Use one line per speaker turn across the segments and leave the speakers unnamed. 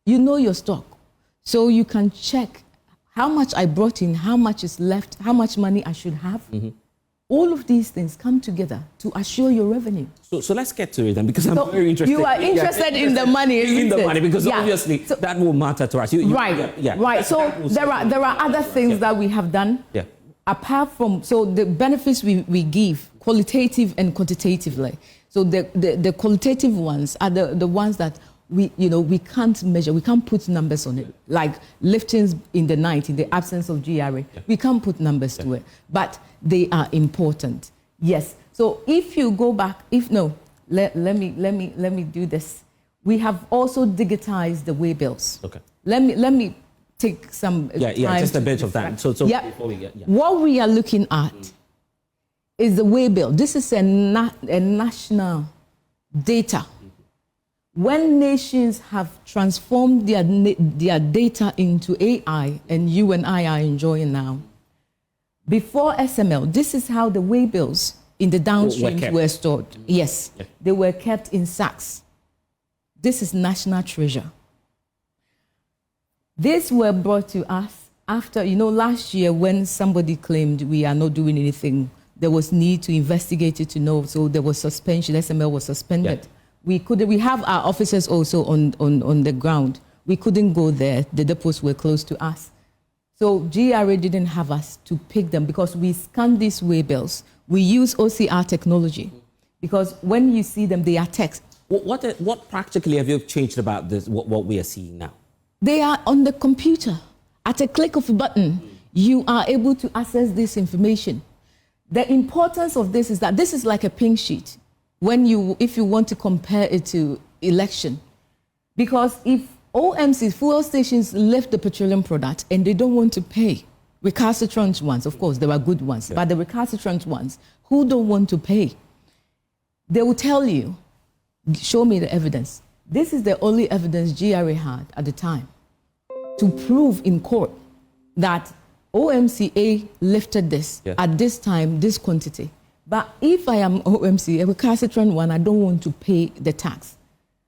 You know your stock. So you can check how much I brought in, how much is left, how much money I should have. All of these things come together to assure your revenue.
So let's get to it then, because I'm very interested.
You are interested in the money, isn't
in the
it?
money, because obviously that will matter to us.
Right. So there are other things that we have done. Apart from, so the benefits we give, qualitative and quantitatively. So the qualitative ones are the ones that we can't measure, we can't put numbers on it. Like liftings in the night, in the absence of GRA, we can't put numbers to it. But they are important. Yes. So if you go back, let me do this. We have also digitized the waybills.
Okay.
Let me take some time
just a bit of that. So before we get
what we are looking at is the waybill. This is a national data. When nations have transformed their data into AI, and you and I are enjoying now, before SML, this is how the waybills in the downstreams were stored. Yes, they were kept in sacks. This is national treasure. These were brought to us after, last year when somebody claimed we are not doing anything, there was need to investigate it to know, so there was suspension, SML was suspended. We have our officers also on the ground. We couldn't go there, the depots were close to us. So GRA didn't have us to pick them because we scan these waybills. We use OCR technology because when you see them, they are text.
What practically have you changed about this, what we are seeing now?
They are on the computer. At a click of a button, you are able to access this information. The importance of this is that this is like a pink sheet if you want to compare it to election. Because if OMCs, fuel stations, lift the petroleum product and they don't want to pay, recalcitrant ones, of course, there are good ones, but the recalcitrant ones who don't want to pay, they will tell you, show me the evidence. This is the only evidence GRA had at the time to prove in court that OMCA lifted this at this time, this quantity. But if I am OMC, a recalcitrant one, I don't want to pay the tax.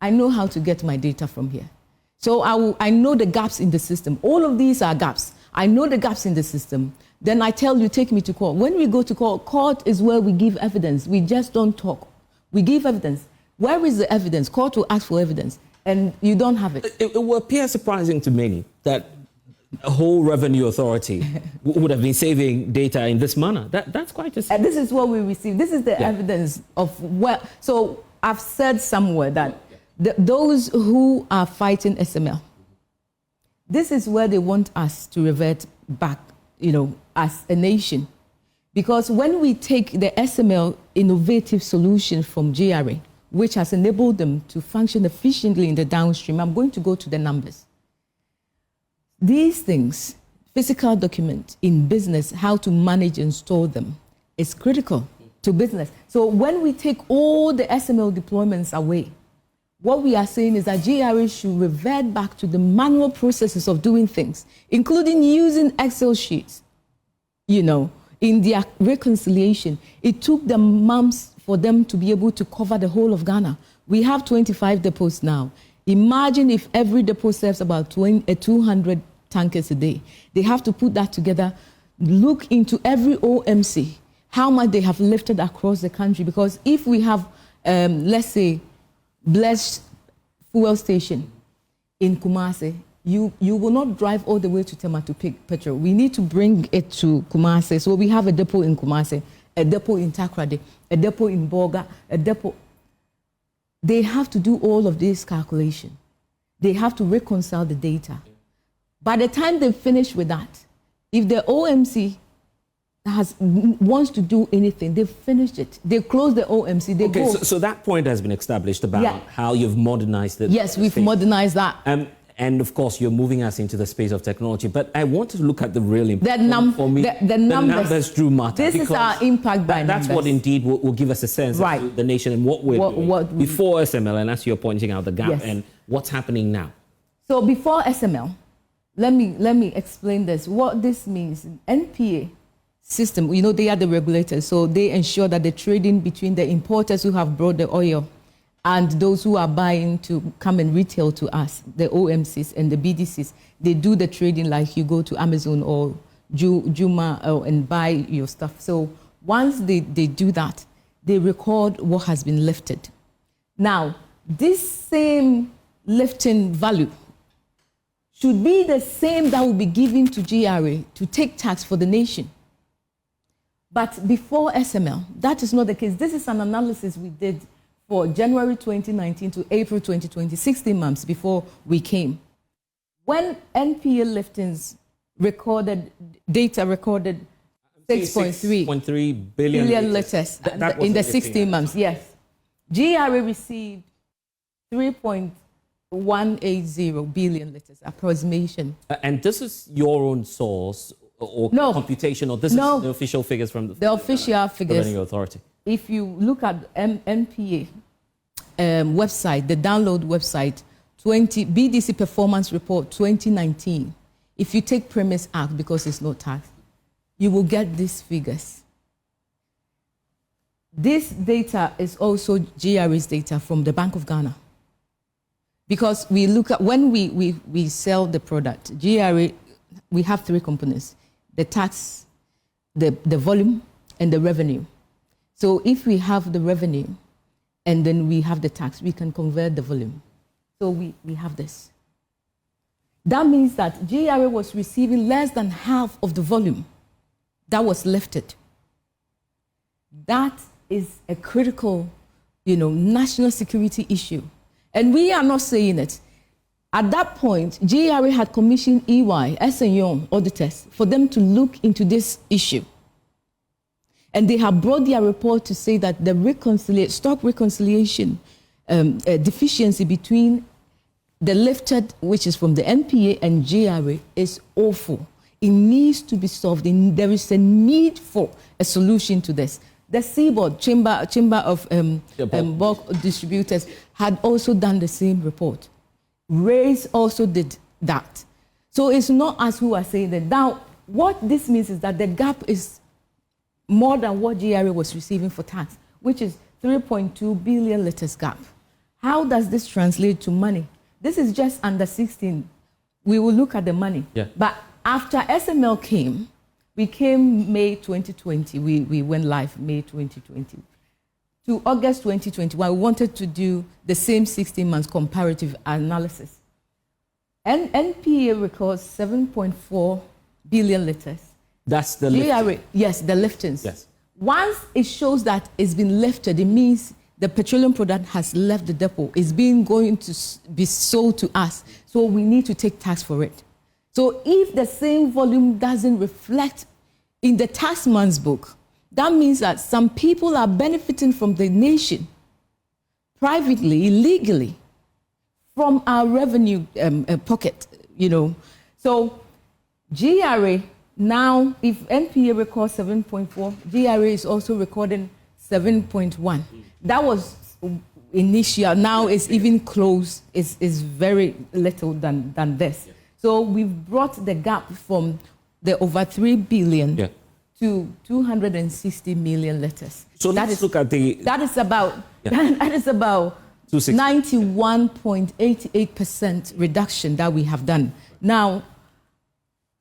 I know how to get my data from here. So I know the gaps in the system. All of these are gaps. I know the gaps in the system. Then I tell you, take me to court. When we go to court, court is where we give evidence. We just don't talk. We give evidence. Where is the evidence? Court will ask for evidence, and you don't have it.
It will appear surprising to many that a whole revenue authority would have been saving data in this manner. That's quite a...
And this is what we receive. This is the evidence of what... So I've said somewhere that those who are fighting SML, this is where they want us to revert back, as a nation. Because when we take the SML innovative solution from GRA, which has enabled them to function efficiently in the downstream, I'm going to go to the numbers. These things, physical document in business, how to manage and store them, is critical to business. So when we take all the SML deployments away, what we are saying is that GRA should revert back to the manual processes of doing things, including using Excel sheets, in their reconciliation. It took them months for them to be able to cover the whole of Ghana. We have 25 depots now. Imagine if every depot serves about 200 tankers a day. They have to put that together, look into every OMC, how much they have lifted across the country. Because if we have, let's say, Blessed fuel station in Kumasi, you will not drive all the way to Tema to pick petrol. We need to bring it to Kumasi. So we have a depot in Kumasi, a depot in Takrade, a depot in Boga, a depot. They have to do all of this calculation. They have to reconcile the data. By the time they finish with that, if the OMC wants to do anything, they've finished it. They close the OMC, they go.
So that point has been established about how you've modernized it.
Yes, we've modernized that.
And of course, you're moving us into the space of technology. But I want to look at the real impact.
The numbers
do matter.
This is our impact by numbers.
That's what indeed will give us a sense of the nation and what we're doing before SML, and as you're pointing out, the gap and what's happening now.
So before SML, let me explain this. What this means, NPA system, they are the regulators, so they ensure that the trading between the importers who have brought the oil and those who are buying to come and retail to us, the OMCs and the BDCs, they do the trading like you go to Amazon or Juma and buy your stuff. So once they do that, they record what has been lifted. Now, this same lifting value should be the same that will be given to GRA to take tax for the nation. But before SML, that is not the case. This is an analysis we did for January 2019 to April 2020, 16 months before we came. When NPA liftings data recorded 6.3 billion litres in the 16 months, yes. GRA received 3.180 billion litres, approximation.
And this is your own source or computation, or this is the official figures from
the official figures.
Revenue Authority.
If you look at NPA website, the download website, BDC Performance Report 2019, if you take Premise Act, because it's no tax, you will get these figures. This data is also GRA's data from the Bank of Ghana. Because we look at, when we sell the product, GRA, we have three components: the tax, the volume, and the revenue. So if we have the revenue and then we have the tax, we can convert the volume. So we have this. That means that GRA was receiving less than half of the volume that was lifted. That is a critical, national security issue. And we are not saying it. At that point, GRA had commissioned EY, SML auditors, for them to look into this issue. And they have brought their report to say that the stock reconciliation deficiency between the lifted, which is from the NPA, and GRA, is awful. It needs to be solved. There is a need for a solution to this. The Seaboard Chamber of Bulk Distributors had also done the same report. RAISE also did that. So it's not us who are saying that. Now, what this means is that the gap is more than what GRA was receiving for tax, which is 3.2 billion litres gap. How does this translate to money? This is just under 16. We will look at the money. Yeah. But after SML came, we came May 2020. We went live May 2020. To August 2021, we wanted to do the same 16 months comparative analysis. And NPA records 7.4 billion litres.
That's the lifting.
Yes, the liftings.
Yes.
Once it shows that it's been lifted, it means the petroleum product has left the depot. It's going to be sold to us. So we need to take tax for it. So if the same volume doesn't reflect in the taxman's book, that means that some people are benefiting from the nation privately, illegally, from our revenue pocket, So GRA, now, if NPA records 7.4, GRA is also recording 7.1. That was initial. Now it's even close. It's very little than this. Yeah. So we've brought the gap from the over 3 billion to 260 million litres.
So let's look at the...
That is about 91.88% reduction that we have done. Now,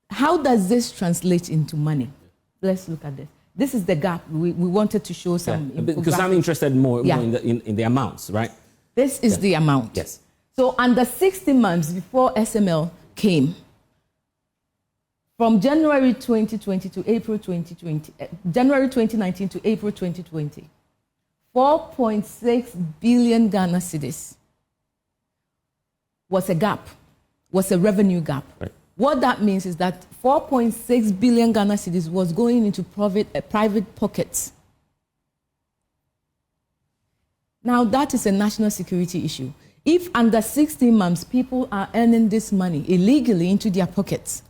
how does this translate into money? Let's look at this. This is the gap. We wanted to show some...
Because I'm interested more in the amounts, right?
This is the amount.
Yes.
So under 60 months before SML came, from January 2020 to April 2020, January 2019 to April 2020, 4.6 billion Ghana cedis was a gap, was a revenue gap. Right. What that means is that 4.6 billion Ghana cedis was going into private pockets. Now, that is a national security issue. If under 16 months people are earning this money illegally into their pockets,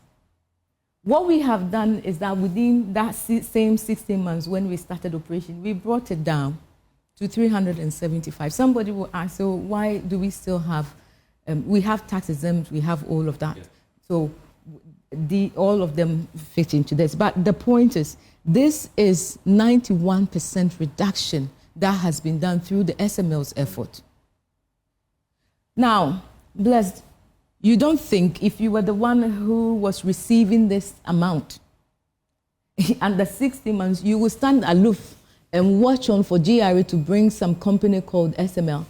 what we have done is that within that same 16 months when we started operation, we brought it down to 375. Somebody will ask, so why do we still have, we have tax exempt, we have all of that. Yeah. So all of them fit into this. But the point is, this is 91% reduction that has been done through the SML's effort. Now, Blessed, you don't think if you were the one who was receiving this amount under 60 months, you will stand aloof and watch on for GRA to bring some company called SML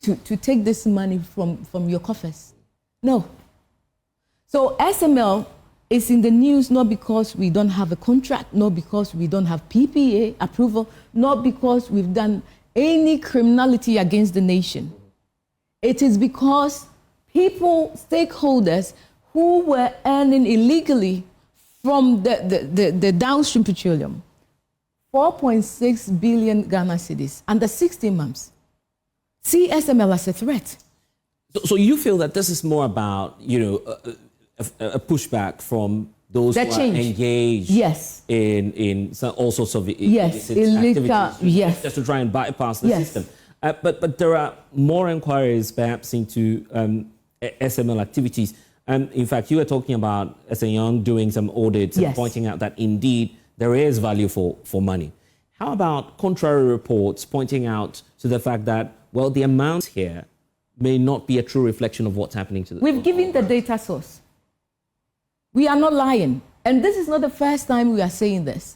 to take this money from your coffers? No. So SML is in the news not because we don't have a contract, not because we don't have PPA approval, not because we've done any criminality against the nation. It is because people, stakeholders who were earning illegally from the downstream petroleum, 4.6 billion Ghana cedis under 16 months, see SML as a threat.
So you feel that this is more about, a pushback from those
That
who
change.
are engaged
Yes.
in all sorts of
Yes,
illicit
illegal,
activities,
yes.
just to try and bypass the
Yes.
system. But there are more inquiries perhaps into SML activities. In fact, you were talking about S.A. Young doing some audits and
Yes.
pointing out that indeed there is value for money. How about contrary reports pointing out to the fact that, well, the amounts here may not be a true reflection of what's happening to the...
We've given the data source. We are not lying. And this is not the first time we are saying this.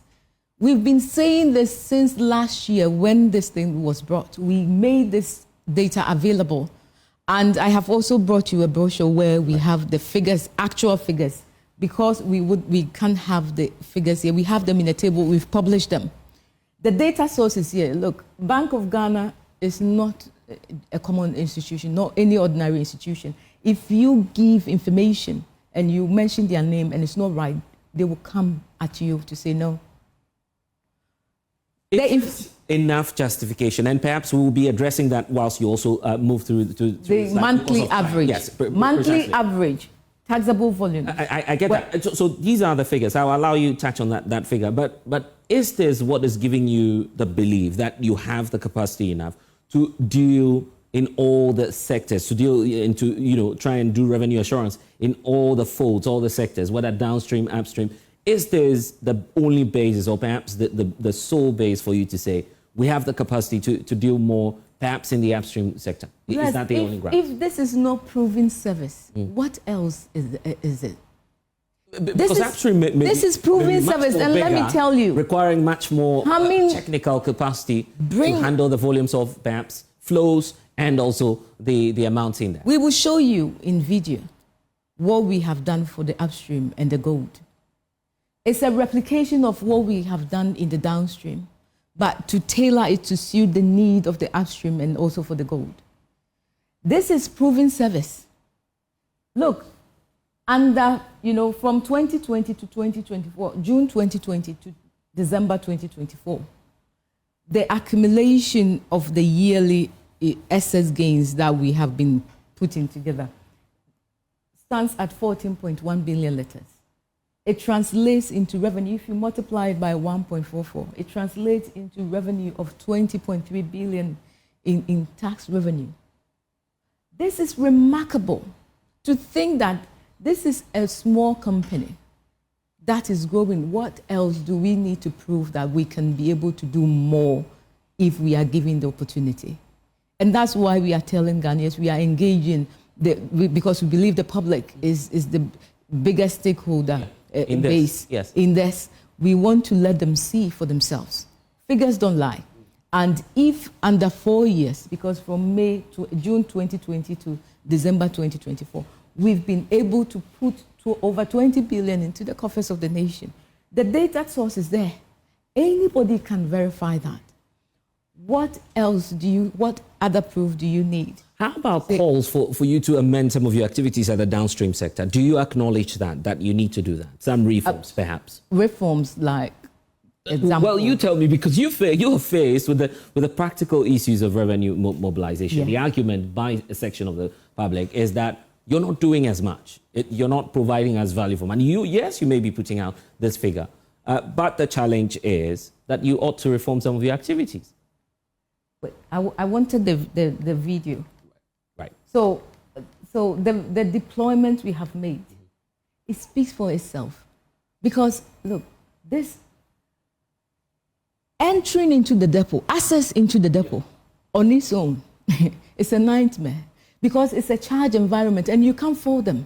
We've been saying this since last year when this thing was brought. We made this data available. And I have also brought you a brochure where we have the figures, actual figures, because we can't have the figures here. We have them in a table. We've published them. The data source is here. Look, Bank of Ghana is not a common institution, not any ordinary institution. If you give information and you mention their name and it's not right, they will come at you to say no.
It's enough justification, and perhaps we will be addressing that whilst you also move through
the monthly average.
Yes,
monthly
precisely.
average, taxable volume.
I get that. So these are the figures. I'll allow you to touch on that figure. But is this what is giving you the belief that you have the capacity enough to deal in all the sectors, to deal into, try and do revenue assurance in all the folds, all the sectors, whether downstream, upstream? Is this the only basis, or perhaps the sole base for you to say we have the capacity to deal more, perhaps in the upstream sector?
Yes,
is that the only ground?
If this is not proven service, what else is it?
Because upstream
this is proven service, and let me tell you,
requiring much more technical capacity to handle the volumes of perhaps flows and also the amounts in there.
We will show you in video what we have done for the upstream and the gold. It's a replication of what we have done in the downstream, but to tailor it to suit the need of the upstream and also for the gold. This is proven service. Look, under, from 2020 to 2024, June 2020 to December 2024, the accumulation of the yearly excess gains that we have been putting together stands at 14.1 billion letters. It translates into revenue, if you multiply it by 1.44, it translates into revenue of 20.3 billion in tax revenue. This is remarkable to think that this is a small company that is growing. What else do we need to prove that we can be able to do more if we are given the opportunity? And that's why we are telling Ghanaians we are engaging, because we believe the public is the biggest stakeholder in this. Yes. In this. We want to let them see for themselves. Figures don't lie. And if under 4 years, because from May to June 2020 to December 2024, we've been able to put over 20 billion into the coffers of the nation. The data source is there. Anybody can verify that. What other proof do you need?
How about calls for you to amend some of your activities at the downstream sector? Do you acknowledge that you need to do that? Some reforms, perhaps?
Reforms like, example.
Well, you tell me, because you're faced with the practical issues of revenue mobilization. Yeah. The argument by a section of the public is that you're not doing as much. You're not providing as value for money. Yes, you may be putting out this figure, but the challenge is that you ought to reform some of your activities.
But I wanted the video.
Right.
So the deployment we have made, it speaks for itself. Because, look, this entering into the depot, access into the depot on its own, it's a nightmare. because it's a charged environment and you can't fold them.